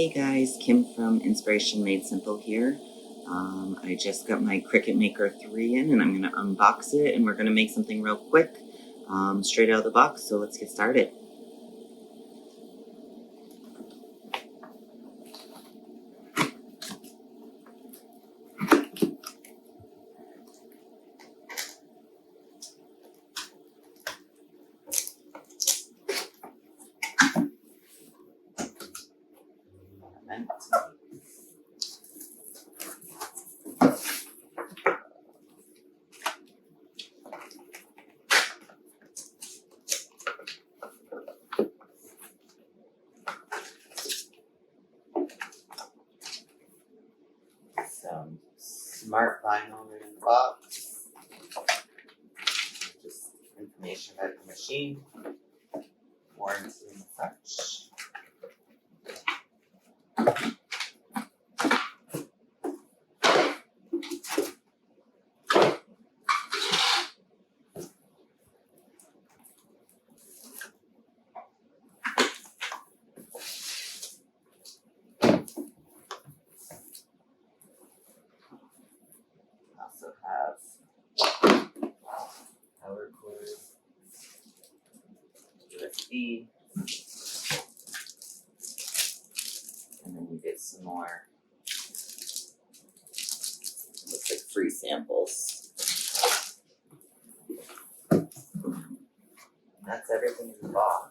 Hey guys, Kim from Inspiration Made Simple here. I just got my Cricut Maker 3 in and I'm going to unbox it and we're going to make something real quick straight out of the box, so let's get started. Some smart vinyl right in the box. Just information about the machine, warranty and such. Also have power cord, USB, and then you get some more, looks like free samples. That's everything in the box.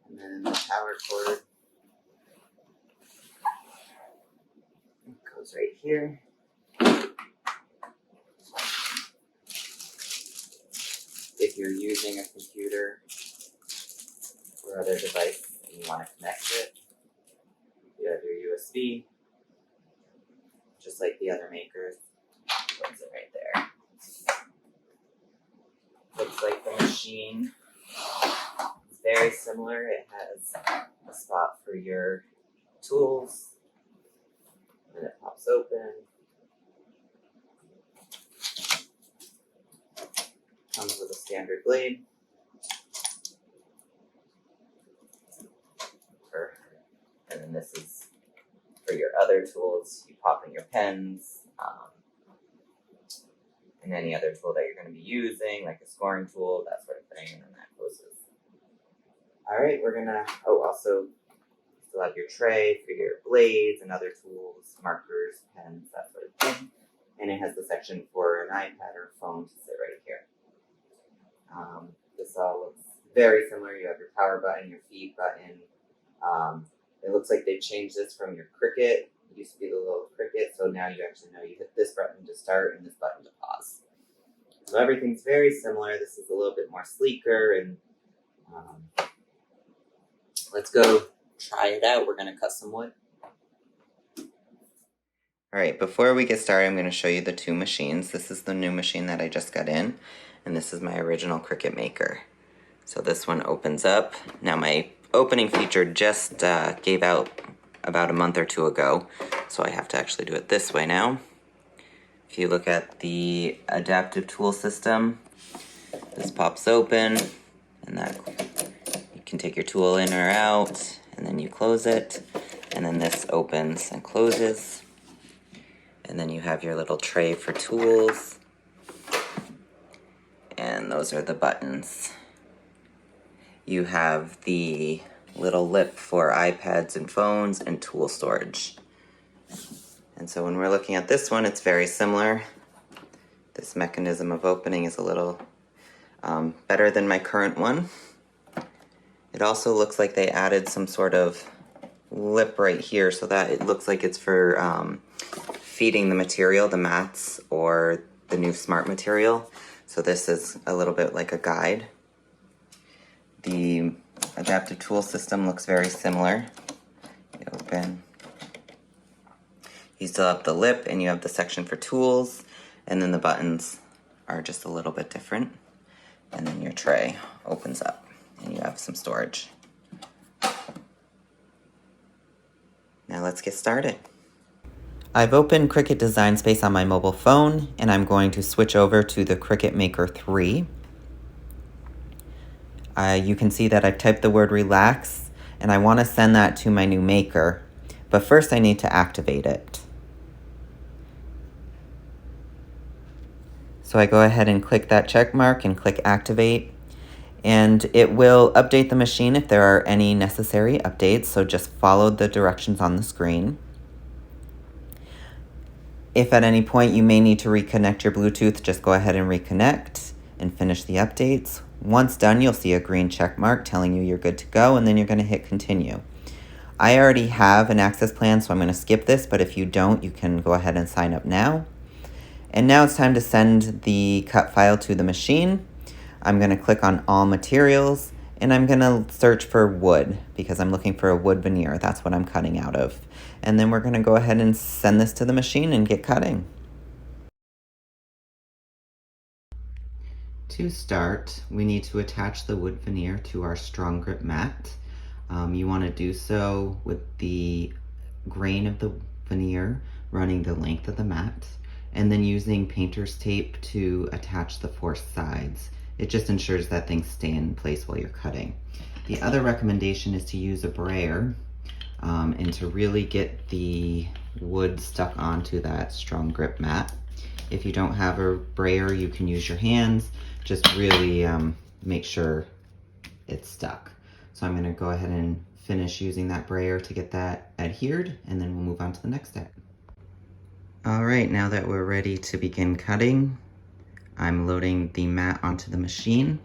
And then the power cord goes right here. If you're using a computer or other device and you want to connect it, you have your USB, just like the other makers. Puts it right there. Looks like the machine is very similar. It has a spot for your tools, and it pops open. Comes with a standard blade. And then this is for your other tools. You pop in your pens, and any other tool that you're going to be using, like a scoring tool, that sort of thing, and then that closes. Alright, we're going to, also still have your tray for your blades and other tools, markers, pens, that sort of thing. And it has the section for an iPad or phone to sit right here. This all looks very similar. You have your power button, your feed button. It looks like they've changed this from your Cricut. It used to be the little Cricut, so now you actually know you hit this button to start and this button to pause. So everything's very similar. This is a little bit more sleeker, and let's go try it out. We're going to cut some wood. Alright, before we get started, I'm going to show you the two machines. This is the new machine that I just got in, and this is my original Cricut Maker. So this one opens up. Now my opening feature just gave out about a month or two ago, so I have to actually do it this way now. If you look at the adaptive tool system, this pops open, and that you can take your tool in or out, and then you close it, and then this opens and closes. And then you have your little tray for tools, and those are the buttons. You have the little lip for iPads and phones and tool storage. And so when we're looking at this one, it's very similar. This mechanism of opening is a little better than my current one. It also looks like they added some sort of lip right here so that it looks like it's for feeding the material, the mats, or the new smart material. So this is a little bit like a guide. The adaptive tool system looks very similar. You open. You still have the lip, and you have the section for tools, and then the buttons are just a little bit different. And then your tray opens up and you have some storage. Now let's get started. I've opened Cricut Design Space on my mobile phone, and I'm going to switch over to the Cricut Maker 3. You can see that I've typed the word relax, and I want to send that to my new maker. But first I need to activate it. So I go ahead and click that check mark and click activate. And it will update the machine if there are any necessary updates, so just follow the directions on the screen. If at any point you may need to reconnect your Bluetooth, just go ahead and reconnect and finish the updates. Once done, you'll see a green check mark telling you you're good to go, and then you're going to hit continue. I already have an access plan, so I'm going to skip this, but if you don't, you can go ahead and sign up now. And now it's time to send the cut file to the machine. I'm going to click on all materials, and I'm going to search for wood because I'm looking for a wood veneer. That's what I'm cutting out of. And then we're going to go ahead and send this to the machine and get cutting. To start, we need to attach the wood veneer to our strong grip mat. You want to do so with the grain of the veneer running the length of the mat, and then using painter's tape to attach the four sides. It just ensures that things stay in place while you're cutting. The other recommendation is to use a brayer and to really get the wood stuck onto that strong grip mat. If you don't have a brayer, you can use your hands. Just really make sure it's stuck. So I'm going to go ahead and finish using that brayer to get that adhered, and then we'll move on to the next step. All right, now that we're ready to begin cutting, I'm loading the mat onto the machine.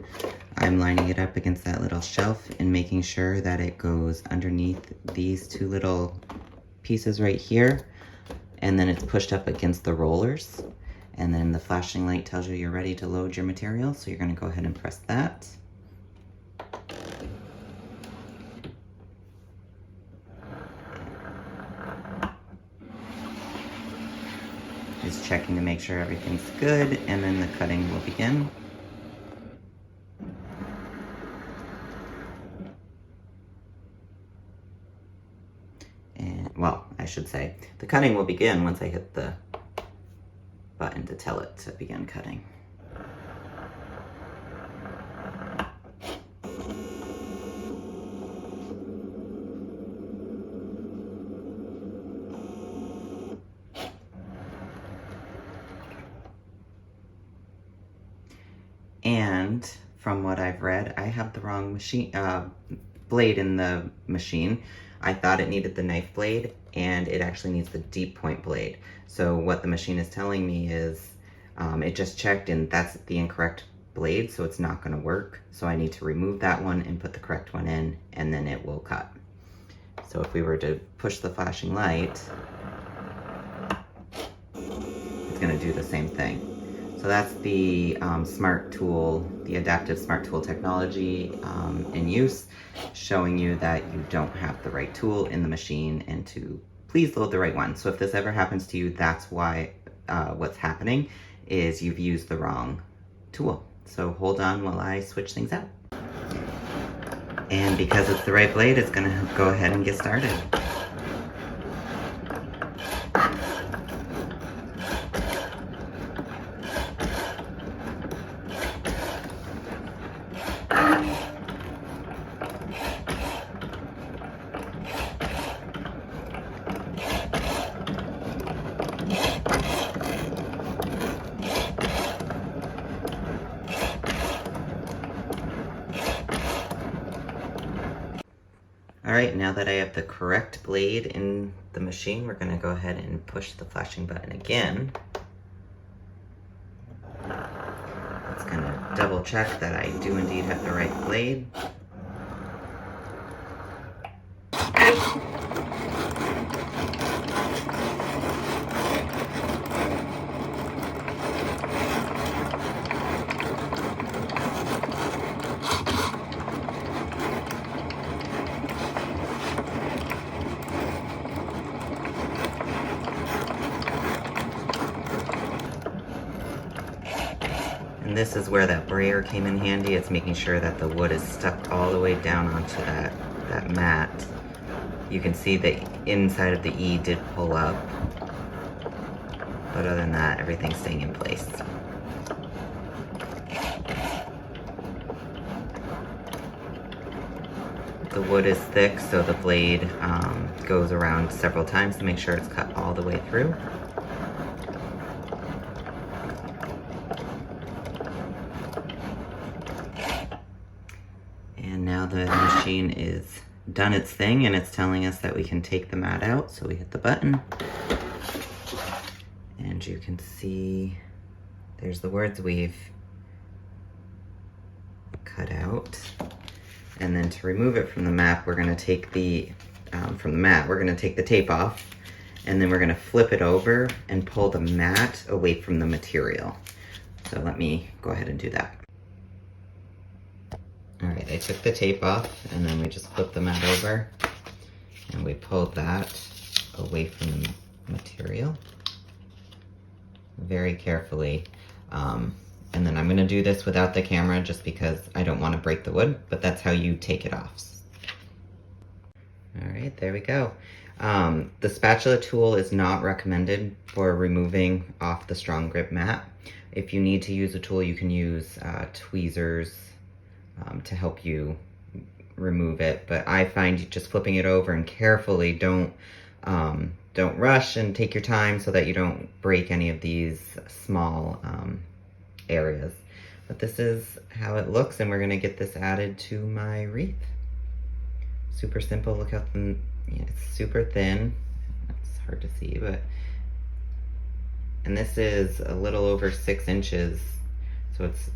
I'm lining it up against that little shelf and making sure that it goes underneath these two little pieces right here, and then it's pushed up against the rollers. And then the flashing light tells you you're ready to load your material, so you're going to go ahead and press that. Just checking to make sure everything's good, and then the cutting will begin. And, well, I should say, the cutting will begin once I hit the button to tell it to begin cutting. And from what I've read, I have the wrong blade in the machine. I thought it needed the knife blade, and it actually needs the deep point blade. So what the machine is telling me is it just checked, and that's the incorrect blade, so it's not going to work. So I need to remove that one and put the correct one in, and then it will cut. So if we were to push the flashing light, it's going to do the same thing. So that's the smart tool, the adaptive smart tool technology in use, showing you that you don't have the right tool in the machine and to please load the right one. So if this ever happens to you, that's why what's happening is you've used the wrong tool. So hold on while I switch things out. And because it's the right blade, it's gonna go ahead and get started. All right, now that I have the correct blade in the machine, we're gonna go ahead and push the flashing button again. It's gonna double check that I do indeed have the right blade. And this is where that brayer came in handy. It's making sure that the wood is stuck all the way down onto that mat. You can see the inside of the E did pull up. But other than that, everything's staying in place. The wood is thick, so the blade goes around several times to make sure it's cut all the way through. And now the machine is done its thing, and it's telling us that we can take the mat out, so we hit the button. And you can see there's the words we've cut out. And then to remove it from the mat, we're going to take the tape off, and then we're going to flip it over and pull the mat away from the material. So let me go ahead and do that. All right, I took the tape off, and then we just flipped the mat over, and we pulled that away from the material very carefully. And then I'm gonna do this without the camera just because I don't wanna break the wood, but that's how you take it off. All right, there we go. The spatula tool is not recommended for removing off the strong grip mat. If you need to use a tool, you can use tweezers to help you remove it. But I find just flipping it over and carefully, don't rush and take your time so that you don't break any of these small areas. But this is how it looks, and we're gonna get this added to my wreath. Super simple. Look how thin, it's super thin. It's hard to see, but, and this is a little over 6 inches, so it's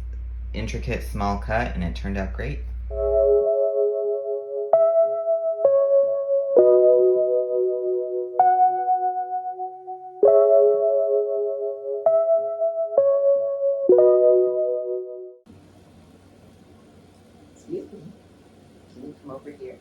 intricate small cut, and it turned out great. Excuse me. Can you come over here?